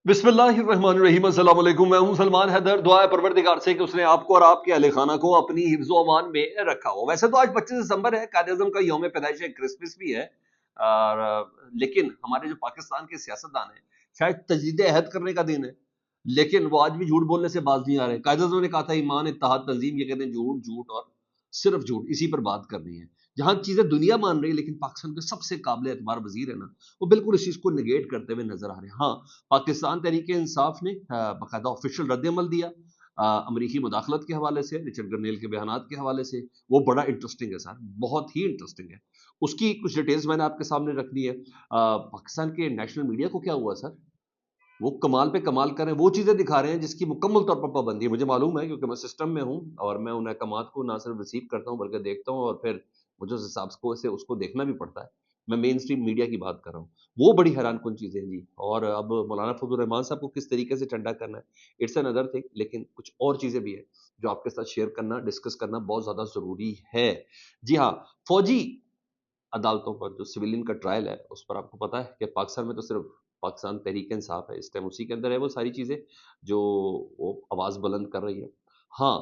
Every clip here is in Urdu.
بسم اللہ الرحمن الرحیم، السلام علیکم۔ میں ہوں سلمان حیدر۔ دعا ہے پروردگار سے کہ اس نے آپ کو اور آپ کے اہل خانہ کو اپنی حفظ و امان میں رکھا ہو۔ ویسے تو آج 25 دسمبر ہے، قائد اعظم کا یوم پیدائش ہے، کرسمس بھی ہے، اور لیکن ہمارے جو پاکستان کے سیاستدان ہیں شاید تجدید عہد کرنے کا دن ہے، لیکن وہ آج بھی جھوٹ بولنے سے باز نہیں آ رہے۔ قائد اعظم نے کہا تھا ایمان، اتحاد، تنظیم، یہ کہتے ہیں جھوٹ جھوٹ اور صرف جھوٹ، اسی پر بات کرنی ہے۔ جہاں چیزیں دنیا مان رہی ہے، لیکن پاکستان کے سب سے قابل اعتبار وزیر ہے نا، وہ بالکل اس چیز کو نگیٹ کرتے ہوئے نظر آ رہے ہیں۔ ہاں، پاکستان تحریک انصاف نے باقاعدہ آفیشیل رد عمل دیا امریکی مداخلت کے حوالے سے، رچرڈ گرنیل کے بیانات کے حوالے سے۔ وہ بڑا انٹرسٹنگ ہے سر، بہت ہی انٹرسٹنگ ہے۔ اس کی کچھ ڈیٹیلز میں نے آپ کے سامنے رکھنی ہے۔ پاکستان کے نیشنل میڈیا کو کیا ہوا سر؟ وہ کمال پہ کمال کر رہے ہیں، وہ چیزیں دکھا رہے ہیں جس کی مکمل طور پر پابندی ہے۔ مجھے معلوم ہے کیونکہ میں سسٹم میں ہوں، اور میں ان احکامات کو نہ صرف ریسیو کرتا ہوں بلکہ دیکھتا ہوں، اور پھر مجھے اس حساب سے اس کو دیکھنا بھی پڑتا ہے۔ میں مین اسٹریم میڈیا کی بات کر رہا ہوں، وہ بڑی حیران کن چیزیں ہیں جی۔ اور اب مولانا فضل الرحمان صاحب کو کس طریقے سے ٹھنڈا کرنا ہے، اٹس این ادر تھنگ، لیکن کچھ اور چیزیں بھی ہیں جو آپ کے ساتھ شیئر کرنا، ڈسکس کرنا بہت زیادہ ضروری ہے۔ جی ہاں، فوجی عدالتوں پر جو سویلین کا ٹرائل ہے، اس پر آپ کو پتا ہے کہ پاکستان میں تو صرف پاکستان تحریک انصاف ہے اس ٹائم، اسی کے اندر ہے وہ ساری چیزیں جو وہ آواز بلند کر رہی ہے۔ ہاں،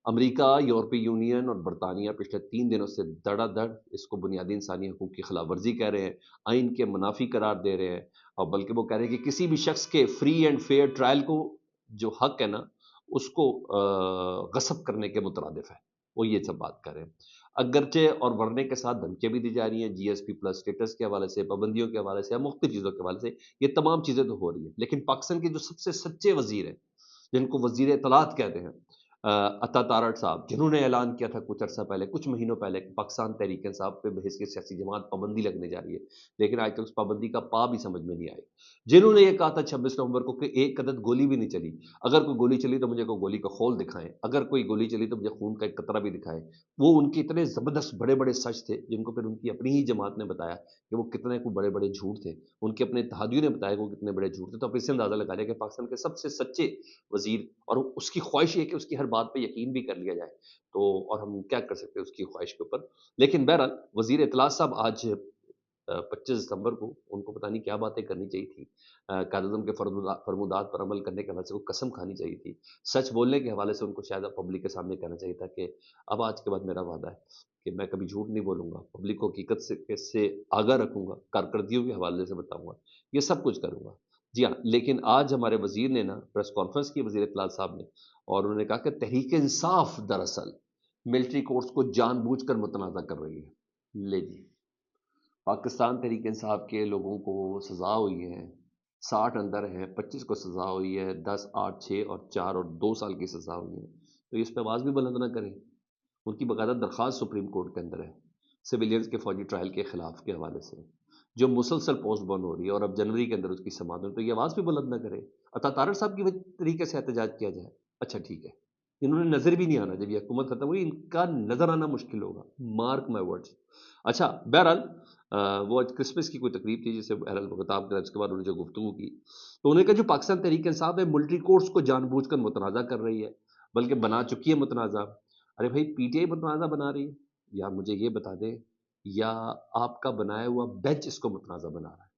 امریکہ، یورپی یونین اور برطانیہ پچھلے 3 دنوں سے دڑا دڑ اس کو بنیادی انسانی حقوق کی خلاف ورزی کہہ رہے ہیں، آئین کے منافی قرار دے رہے ہیں، اور بلکہ وہ کہہ رہے ہیں کہ کسی بھی شخص کے فری اینڈ فیئر ٹرائل کو جو حق ہے نا، اس کو غصب کرنے کے مترادف ہے۔ وہ یہ سب بات کر رہے ہیں، اگرچہ اور ورنے کے ساتھ دھمکیاں بھی دی جا رہی ہیں، جی ایس پی پلس اسٹیٹس کے حوالے سے، پابندیوں کے حوالے سے، یا مختلف چیزوں کے حوالے سے۔ یہ تمام چیزیں تو ہو رہی ہیں، لیکن پاکستان کے جو سب سے سچے وزیر ہیں، جن کو وزیر اطلاعات کہتے ہیں، عطا تارڑ صاحب، جنہوں نے اعلان کیا تھا کچھ عرصہ پہلے، کچھ مہینوں پہلے، کہ پاکستان تحریک انصاف پہ بحیثیت سیاسی جماعت پابندی لگنے جا رہی ہے، لیکن آج تک اس پابندی کا پا بھی سمجھ میں نہیں آئی۔ جنہوں نے یہ کہا تھا 26 نومبر کو کہ ایک عدد گولی بھی نہیں چلی، اگر کوئی گولی چلی تو مجھے کوئی گولی کا خول دکھائیں، اگر کوئی گولی چلی تو مجھے خون کا ایک قطرہ بھی دکھائیں۔ وہ ان کے اتنے زبردست بڑے بڑے سچ تھے، جن کو پھر ان کی اپنی ہی جماعت نے بتایا کہ وہ کتنے کو بڑے بڑے جھوٹ تھے، ان کے اپنے اتحادیوں نے بتایا کہ وہ کتنے بڑے جھوٹ تھے۔ تو آپ اس سے اندازہ لگا لیں کہ پاکستان کے سب سے سچے وزیر، اور اس کی خواہش یہ ہے کہ اس کی ہر بات پہ یقین بھی کر لیا جائے، تو اور ہم کیا کر سکتے ہیں اس کی خواہش کے اوپر۔ لیکن بہرحال وزیر اطلاعات صاحب آج 25 دسمبر کو ان کو پتہ نہیں کیا باتیں کرنی چاہیے تھی، قائد اعظم کے فرمودات پر عمل کرنے کے حوالے سے کوئی قسم کھانی چاہیے تھی، سچ بولنے کے حوالے سے ان کو شاید پبلک کے سامنے کہنا چاہیے تھا کہ اب آج کے بعد میرا وعدہ ہے کہ میں کبھی جھوٹ نہیں بولوں گا، پبلک کو حقیقت سے آگاہ رکھوں گا، کارکردگیوں کے حوالے سے بتاؤں گا، یہ سب کچھ کروں گا۔ جی ہاں، لیکن آج ہمارے وزیر نے نا پریس کانفرنس کی، وزیر اطلاعات صاحب نے، اور انہوں نے کہا کہ تحریک انصاف دراصل ملٹری کورٹس کو جان بوجھ کر متنازع کر رہی ہے۔ لے جی، پاکستان تحریک انصاف کے لوگوں کو سزا ہوئی ہے، 60 اندر ہیں، 25 کو سزا ہوئی ہے، 10، 8، 6 اور 4 اور 2 سال کی سزا ہوئی ہے، تو اس پہ آواز بھی بلند نہ کریں۔ ان کی باقاعدہ درخواست سپریم کورٹ کے اندر ہے سویلینز کے فوجی ٹرائل کے خلاف کے حوالے سے، جو مسلسل پوسٹ بون ہو رہی ہے، اور اب جنوری کے اندر اس کی سماعت ہے، تو یہ آواز بھی بلند نہ کرے، عطا طارق صاحب کی طریقے سے احتجاج کیا جائے۔ اچھا ٹھیک ہے، انہوں نے نظر بھی نہیں آنا، جب یہ حکومت ختم ہوئی ان کا نظر آنا مشکل ہوگا، مارک مائی ورڈز۔ اچھا بہرحال وہ آج کرسمس کی کوئی تقریب تھی جسے بہرحال وہ خطاب کیا، اس کے بعد انہوں نے جو گفتگو کی، تو انہوں نے کہا جو پاکستان تحریک انصاف ہے ملٹری کورٹس کو جان بوجھ کر متنازع کر رہی ہے، بلکہ بنا چکی ہے متنازع۔ ارے بھائی، پی ٹی آئی متنازع بنا رہی ہے، یا مجھے یہ بتا دیں، یا آپ کا بنایا ہوا بینچ اس کو متنازع بنا رہا ہے؟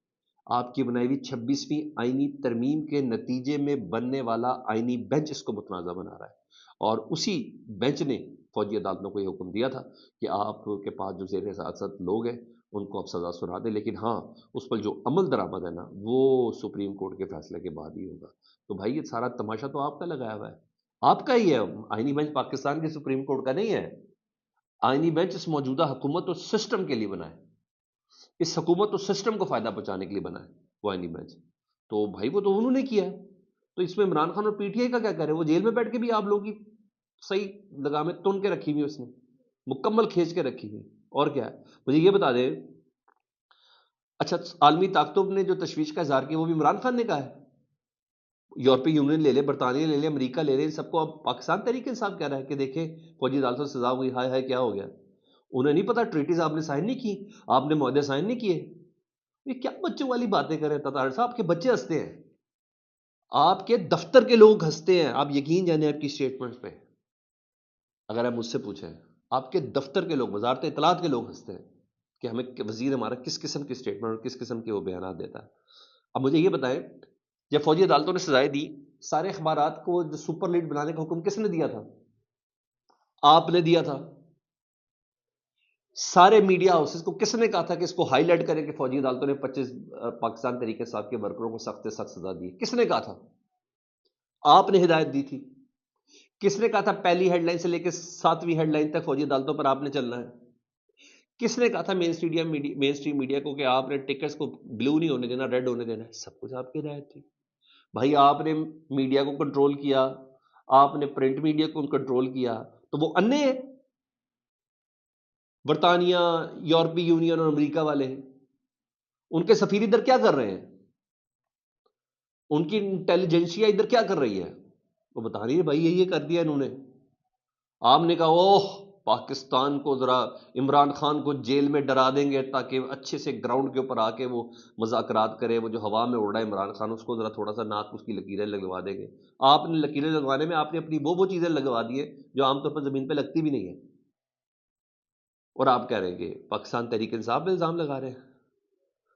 آپ کی بنائی ہوئی 26ویں آئینی ترمیم کے نتیجے میں بننے والا آئینی بینچ اس کو متنازع بنا رہا ہے، اور اسی بینچ نے فوجی عدالتوں کو یہ حکم دیا تھا کہ آپ کے پاس جو زیر حراست لوگ ہیں ان کو آپ سزا سنا دیں، لیکن ہاں اس پر جو عمل درآمد ہے نا وہ سپریم کورٹ کے فیصلے کے بعد ہی ہوگا۔ تو بھائی، یہ سارا تماشا تو آپ کا لگایا ہوا ہے، آپ کا ہی ہے، آئینی بینچ پاکستان کے سپریم کورٹ کا نہیں ہے۔ آئینی بینچ اس موجودہ حکومت اور سسٹم کے لیے بنا ہے، اس حکومت اور سسٹم کو فائدہ پہنچانے کے لیے بنا ہے وہ آئینی بینچ۔ تو بھائی وہ تو انہوں نے کیا ہے، تو اس میں عمران خان اور پی ٹی آئی کا کیا کر رہے ہیں؟ وہ جیل میں بیٹھ کے بھی آپ لوگوں کی صحیح لگامیں تن کے رکھی ہوئی، اس نے مکمل کھینچ کے رکھی ہوئی، اور کیا ہے؟ مجھے یہ بتا دیں، اچھا عالمی طاقتوں نے جو تشویش کا اظہار کیا وہ بھی عمران خان نے کہا ہے؟ یورپی یونین لے لے، برطانیہ لے لے، امریکہ لے لے، ان سب کو اب پاکستان تحریک انصاف کہہ رہا ہے کہ دیکھیں فوجی عدالتوں سے سزا ہوئی، ہائے ہائے کیا ہو گیا؟ انہیں نہیں پتا ٹریٹیز آپ نے سائن نہیں کی، آپ نے معاہدے سائن نہیں کیے۔ یہ کیا بچوں والی باتیں کر رہے ہیں تطار صاحب؟ کے بچے ہنستے ہیں، آپ کے دفتر کے لوگ ہنستے ہیں، آپ یقین جانے آپ کی اسٹیٹمنٹس پہ، اگر آپ مجھ سے پوچھیں آپ کے دفتر کے لوگ، وزارت اطلاعات کے لوگ ہنستے ہیں کہ ہمیں وزیر ہمارا کس قسم کی اسٹیٹمنٹ اور کس قسم کے وہ بیانات دیتا ہے۔ اب مجھے یہ بتائیں، جب فوجی عدالتوں نے سزائیں دی، سارے اخبارات کو جو سپر لیڈ بنانے کا حکم کس نے دیا تھا؟ آپ نے دیا تھا۔ سارے میڈیا ہاؤسز کو کس نے کہا تھا کہ اس کو ہائی لائٹ کریں کہ فوجی عدالتوں نے 25 پاکستان تحریک انصاف کے ورکروں کو سخت سے سخت سزا دی؟ کس نے کہا تھا؟ آپ نے ہدایت دی تھی۔ کس نے کہا تھا پہلی ہیڈ لائن سے لے کے 7ویں ہیڈ لائن تک فوجی عدالتوں پر آپ نے چلنا ہے؟ کس نے کہا تھا مین اسٹریم میڈیا کو کہ آپ نے ٹکٹس کو بلو نہیں ہونے دینا، ریڈ ہونے دینا ہے؟ سب کچھ آپ کی ہدایت تھی بھائی۔ آپ نے میڈیا کو کنٹرول کیا، آپ نے پرنٹ میڈیا کو کنٹرول کیا، تو وہ انے ہیں، برطانیہ، یورپی یونین اور امریکہ والے ہیں۔ ان کے سفیر ادھر کیا کر رہے ہیں؟ ان کی انٹیلیجنسیا ادھر کیا کر رہی ہے؟ وہ بتا رہی ہے بھائی یہ کر دیا انہوں نے۔ آپ نے کہا اوہ پاکستان کو ذرا عمران خان کو جیل میں ڈرا دیں گے تاکہ اچھے سے گراؤنڈ کے اوپر آ کے وہ مذاکرات کرے، وہ جو ہوا میں اڑ رہا ہے عمران خان اس کو ذرا تھوڑا سا ناک اس کی لکیریں لگوا دیں گے۔ آپ نے لکیریں لگوانے میں آپ نے اپنی وہ چیزیں لگوا دی ہیں جو عام طور پر زمین پہ لگتی بھی نہیں ہے، اور آپ کہہ رہے ہیں کہ پاکستان تحریک انصاف پہ الزام لگا رہے ہیں۔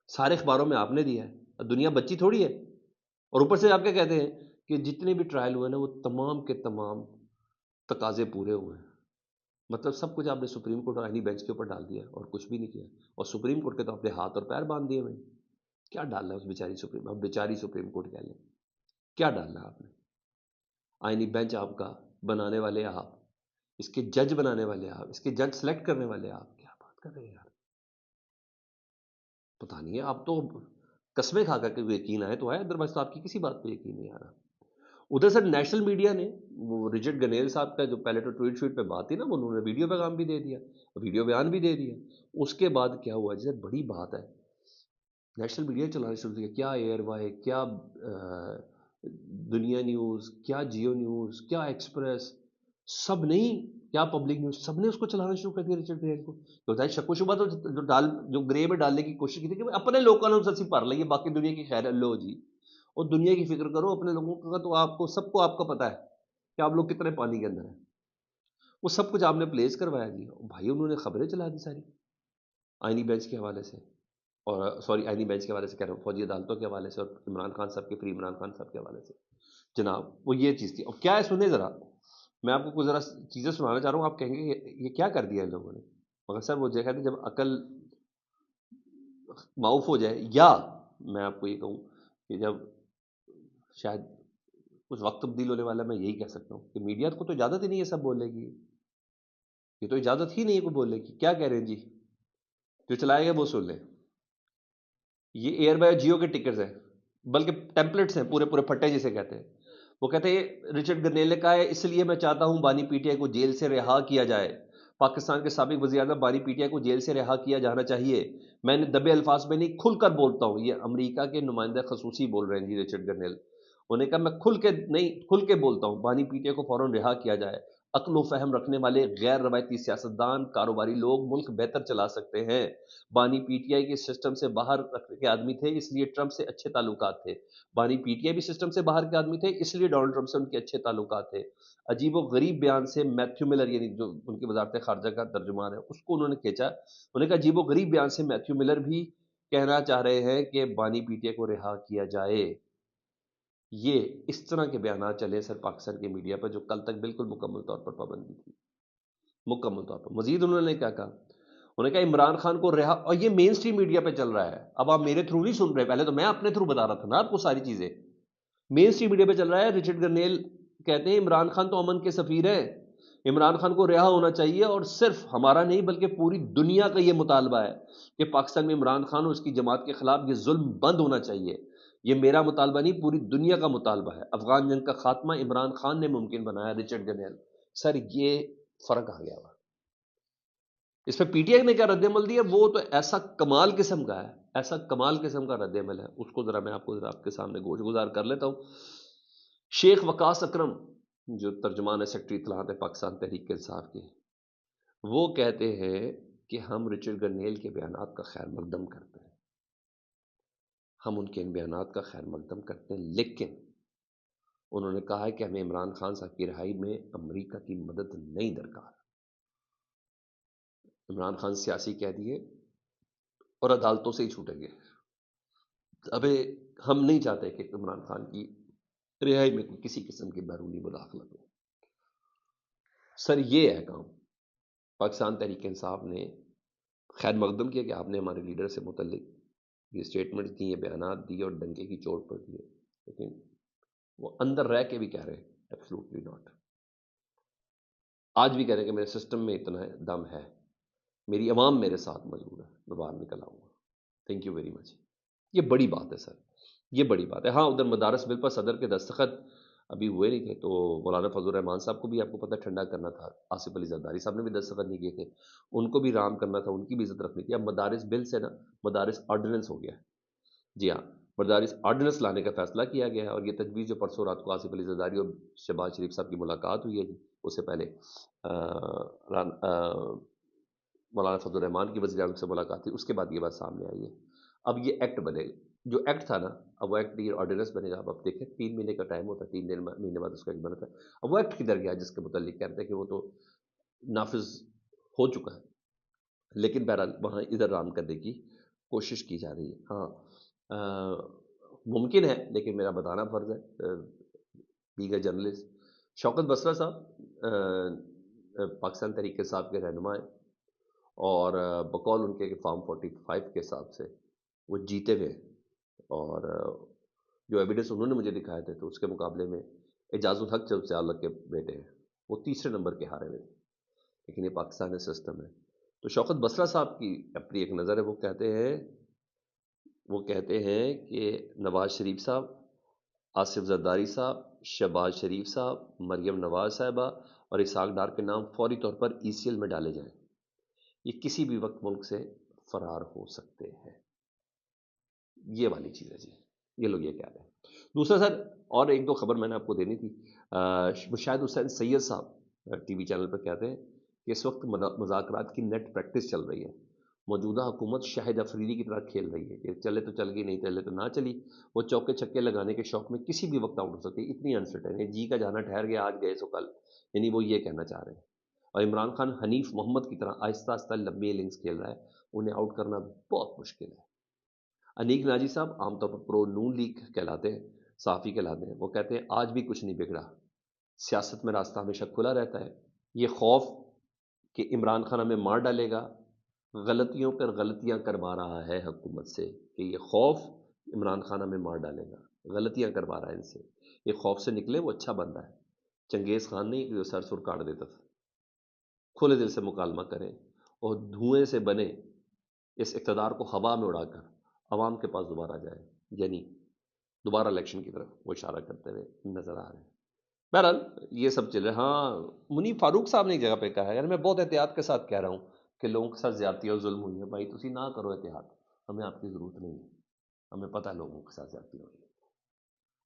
سارے اخباروں میں آپ نے دیا ہے، دنیا بچی تھوڑی ہے۔ اور اوپر سے آپ کیا کہتے ہیں کہ جتنے بھی ٹرائل ہوئے نا وہ تمام کے تمام تقاضے پورے ہوئے ہیں۔ مطلب سب کچھ آپ نے سپریم کورٹ اور آئینی بینچ کے اوپر ڈال دیا اور کچھ بھی نہیں کیا، اور سپریم کورٹ کے تو اپنے ہاتھ اور پیر باندھ دیے میں۔ کیا ڈالنا ہے اس بیچاری سپریم کورٹ کہہ لیں، کیا ڈالنا ہے آپ نے؟ آئینی بینچ آپ کا بنانے والے آپ، اس کے جج بنانے والے آپ، اس کے جج سلیکٹ کرنے والے آپ، کیا بات کر رہے ہیں یار؟ پتا نہیں ہے، آپ تو قسمیں کھا کر کے یقین آئے تو آئے، ادروائز تو آپ کی کسی بات پہ یقین نہیں آ رہا۔ ادھر سے نیشنل میڈیا نے وہ رچرڈ گنیل صاحب کا جو پہلے تو ٹویٹ شیٹ پہ بات تھی نا، انہوں نے ویڈیو پیغام بھی دے دیا، ویڈیو بیان بھی دے دیا۔ اس کے بعد کیا ہوا جیسے بڑی بات ہے، نیشنل میڈیا چلانا شروع کیا، کیا ایئر وائی، کیا دنیا نیوز، کیا جیو نیوز، کیا ایکسپریس، سب نہیں، کیا پبلک نیوز، سب نے اس کو چلانا شروع کر دیا رچرڈ گنیل کو۔ تو ظاہر شک و شبہ تو جو گرے میں ڈالنے کی کوشش کی تھی کہ اپنے لوکل ہم سچی پار لئیے، باقی دنیا کی خیر اللہ جی، اور دنیا کی فکر کرو، اپنے لوگوں کا تو آپ کو سب کو آپ کا پتا ہے کہ آپ لوگ کتنے پانی کے اندر ہیں۔ وہ سب کچھ آپ نے پلیس کروایا جی بھائی، انہوں نے خبریں چلا دی ساری آئینی بینچ کے حوالے سے، اور سوری آئینی بینچ کے حوالے سے کہہ رہا ہوں، فوجی عدالتوں کے حوالے سے، اور عمران خان صاحب کے فری عمران خان صاحب کے حوالے سے جناب، وہ یہ چیز تھی۔ اور کیا ہے سنیں ذرا، میں آپ کو کچھ ذرا چیزیں سنانا چاہ رہا ہوں، آپ کہیں گے یہ کیا کر دیا ان لوگوں نے، مگر سر وہ جگہ تھی جب عقل معاف ہو جائے، یا میں آپ کو یہ کہوں کہ جب شاید کچھ وقت تبدیل ہونے والا، میں یہی کہہ سکتا ہوں کہ میڈیا کو تو اجازت ہی نہیں ہے سب بولنے کی، یہ تو اجازت ہی نہیں ہے کو بولنے کی۔ کیا کہہ رہے ہیں جی، جو چلائے گا وہ سن لیں۔ یہ ایئر بائی جیو کے ٹکٹس ہیں، بلکہ ٹیمپلیٹس ہیں، پورے پورے پھٹے جسے کہتے ہیں۔ وہ کہتے ہیں رچرڈ گرنیل نے کہا ہے اس لیے میں چاہتا ہوں بانی پی ٹی آئی کو جیل سے رہا کیا جائے، پاکستان کے سابق وزیر اعظم بانی پی ٹی آئی کو جیل سے رہا کیا جانا چاہیے۔ میں نے دبے الفاظ میں نہیں، کھل کر بولتا ہوں۔ یہ امریکہ کے نمائندہ خصوصی بول رہے ہیں جی رچرڈ گرنیل، انہوں نے کہا میں کھل کے بولتا ہوں، بانی پی ٹی آئی کو فوراً رہا کیا جائے۔ عقل و فہم رکھنے والے غیر روایتی سیاستدان، کاروباری لوگ ملک بہتر چلا سکتے ہیں۔ بانی پی ٹی آئی کے سسٹم سے باہر کے آدمی تھے، اس لیے ٹرمپ سے اچھے تعلقات تھے۔ بانی پی ٹی آئی بھی سسٹم سے باہر کے آدمی تھے، اس لیے ڈونلڈ ٹرمپ سے ان کے اچھے تعلقات تھے۔ عجیب و غریب بیان سے میتھیو ملر، یعنی جو ان کی وزارت خارجہ کا ترجمان ہے، اس کو انہوں نے کھینچا۔ انہوں نے کہا عجیب و غریب بیان سے میتھیو ملر بھی کہنا چاہ رہے ہیں کہ بانی پی ٹی آئی کو رہا کیا جائے۔ یہ اس طرح کے بیانات چلے سر پاکستان کے میڈیا پر، جو کل تک بالکل مکمل طور پر پابندی تھی، مکمل طور پر۔ مزید انہوں نے کیا کہا، انہوں نے کہا عمران خان کو رہا، اور یہ مین سٹریم میڈیا پہ چل رہا ہے، اب آپ میرے تھرو نہیں سن رہے، پہلے تو میں اپنے تھرو بتا رہا تھا نا آپ کو ساری چیزیں، مین سٹریم میڈیا پہ چل رہا ہے۔ رچرڈ گرنیل کہتے ہیں عمران خان تو امن کے سفیر ہیں، عمران خان کو رہا ہونا چاہیے، اور صرف ہمارا نہیں بلکہ پوری دنیا کا یہ مطالبہ ہے کہ پاکستان میں عمران خان اور اس کی جماعت کے خلاف یہ ظلم بند ہونا چاہیے۔ یہ میرا مطالبہ نہیں، پوری دنیا کا مطالبہ ہے۔ افغان جنگ کا خاتمہ عمران خان نے ممکن بنایا، رچرڈ گرنیل۔ سر یہ فرق آ گیا ہوا اس پہ پی ٹی آئی نے کیا رد عمل دیا، وہ تو ایسا کمال قسم کا ہے، ایسا کمال قسم کا رد عمل ہے، اس کو ذرا میں آپ کو ذرا آپ کے سامنے گوش گزار کر لیتا ہوں۔ شیخ وقاص اکرم جو ترجمان ہے سیکرٹری اطلاعات ہے پاکستان تحریک انصاف کے، وہ کہتے ہیں کہ ہم رچرڈ گرنیل کے بیانات کا خیر مقدم کرتے ہیں، ہم ان کے ان بیانات کا خیر مقدم کرتے ہیں، لیکن انہوں نے کہا ہے کہ ہمیں عمران خان صاحب کی رہائی میں امریکہ کی مدد نہیں درکار۔ عمران خان سیاسی کہہ دیے اور عدالتوں سے ہی چھوٹیں گے۔ ابھی ہم نہیں چاہتے کہ عمران خان کی رہائی میں کوئی کسی قسم کی بیرونی مداخلت ہو. سر یہ ہے کام. پاکستان تحریک انصاف نے خیر مقدم کیا کہ آپ نے ہمارے لیڈر سے متعلق یہ اسٹیٹمنٹ دی، یہ بیانات دیے اور ڈنکے کی چوٹ پر دیے، لیکن وہ اندر رہ کے بھی کہہ رہے ہیں ایبسلوٹلی ناٹ. آج بھی کہہ رہے ہیں کہ میرے سسٹم میں اتنا دم ہے، میری عوام میرے ساتھ موجود ہے، میں باہر نکل آؤں گا. Thank you very much. یہ بڑی بات ہے سر، یہ بڑی بات ہے. ہاں ادھر مدارس بل پر صدر کے دستخط ابھی ہوئے نہیں تھے، تو مولانا فضل الرحمان صاحب کو بھی آپ کو پتہ ٹھنڈا کرنا تھا، آصف علی زرداری صاحب نے بھی دستخط نہیں کیے تھے، ان کو بھی رام کرنا تھا، ان کی بھی عزت رکھنی تھی. اب مدارس بل سے نا مدارس آرڈیننس ہو گیا ہے. جی ہاں، مدارس آرڈیننس لانے کا فیصلہ کیا گیا ہے، اور یہ تجویز جو پرسوں رات کو آصف علی زرداری اور شہباز شریف صاحب کی ملاقات ہوئی ہے جی، اس سے پہلے مولانا فضل الرحمان کی وزیر اعظم سے ملاقات تھی، اس کے بعد یہ بات سامنے آئی ہے. اب یہ ایکٹ بنے گا، جو ایکٹ تھا نا اب وہ ایکٹ یہ آرڈیننس بنے گا. اب دیکھیں 3 مہینے کا ٹائم ہوتا ہے، 3 مہینے بعد اس کا ایک بنتا ہے. اب وہ ایکٹ کدھر گیا جس کے متعلق کہتے ہیں کہ وہ تو نافذ ہو چکا ہے، لیکن بہرحال وہاں ادھر رام کرنے کی کوشش کی جا رہی ہے. ہاں ممکن ہے، لیکن میرا بتانا فرض ہے. دیگر جرنلسٹ شوکت بسرا صاحب پاکستان تحریک انصاف کے رہنما ہیں، اور بقول ان کے فارم 45 کے حساب سے وہ جیتے ہوئے ہیں، اور جو ایویڈنس انہوں نے مجھے دکھائے تھے تو اس کے مقابلے میں اعجاز الحق جب سیال کے بیٹے ہیں وہ تیسرے نمبر کے ہارے ہوئے تھے. لیکن یہ پاکستانی سسٹم ہے. تو شوکت بسرا صاحب کی اپنی ایک نظر ہے، وہ کہتے ہیں کہ نواز شریف صاحب، آصف زرداری صاحب، شہباز شریف صاحب، مریم نواز صاحبہ اور اسحاق ڈار کے نام فوری طور پر ECL میں ڈالے جائیں، یہ کسی بھی وقت ملک سے فرار ہو سکتے ہیں. یہ والی چیز ہے جی، یہ لوگ یہ کہہ رہے ہیں. دوسرا سر اور ایک دو خبر میں نے آپ کو دینی تھی. مشاہد حسین سید صاحب ٹی وی چینل پر کہتے ہیں کہ اس وقت مذاکرات کی نیٹ پریکٹس چل رہی ہے. موجودہ حکومت شاہد افریدی کی طرح کھیل رہی ہے کہ چلے تو چل گئی، نہیں چلے تو نہ چلی. وہ چوکے چھکے لگانے کے شوق میں کسی بھی وقت آؤٹ ہو سکتی ہے. اتنی انسرٹن ہے، جی کا جانا ٹھہر گیا، آج گئے سو کل، یعنی وہ یہ کہنا چاہ رہے ہیں. اور عمران خان حنیف محمد کی طرح آہستہ آہستہ لمبی اننگز کھیل رہا ہے، انہیں آؤٹ کرنا بہت مشکل ہے. انیک ناجی صاحب عام طور پر پرو نون لیگ کہلاتے ہیں، صحافی کہلاتے ہیں، وہ کہتے ہیں آج بھی کچھ نہیں بگڑا، سیاست میں راستہ ہمیشہ کھلا رہتا ہے. یہ خوف کہ عمران خان ہمیں مار ڈالے گا غلطیوں پر غلطیاں کروا رہا ہے حکومت سے، کہ یہ خوف عمران خان ہمیں مار ڈالے گا غلطیاں کروا رہا ہے ان سے. یہ خوف سے نکلے وہ اچھا بندہ ہے. چنگیز خان نہیں کہ وہ سر سر کاٹ دیتا تھا. کھلے دل سے مکالمہ کریں اور دھوئیں سے بنے اس اقتدار کو ہوا میں اڑا کر عوام کے پاس دوبارہ جائے، یعنی دوبارہ الیکشن کی طرف وہ اشارہ کرتے ہوئے نظر آ رہے ہیں. بہرحال یہ سب چل رہے. ہاں منیب فاروق صاحب نے ایک جگہ پہ کہا ہے، یار میں بہت احتیاط کے ساتھ کہہ رہا ہوں کہ لوگوں کے ساتھ زیادتی اور ظلم ہوئی ہے. بھائی تسی نہ کرو احتیاط، ہمیں آپ کی ضرورت نہیں ہے، ہمیں پتہ ہے لوگوں کے ساتھ زیادتی ہو رہی ہے.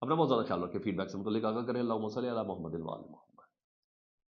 اپنا بہت زیادہ خیال رکھیں. فیڈ بیک سے متعلق آگاہ کریں. اللہم صلی علی محمد وعلی محمد.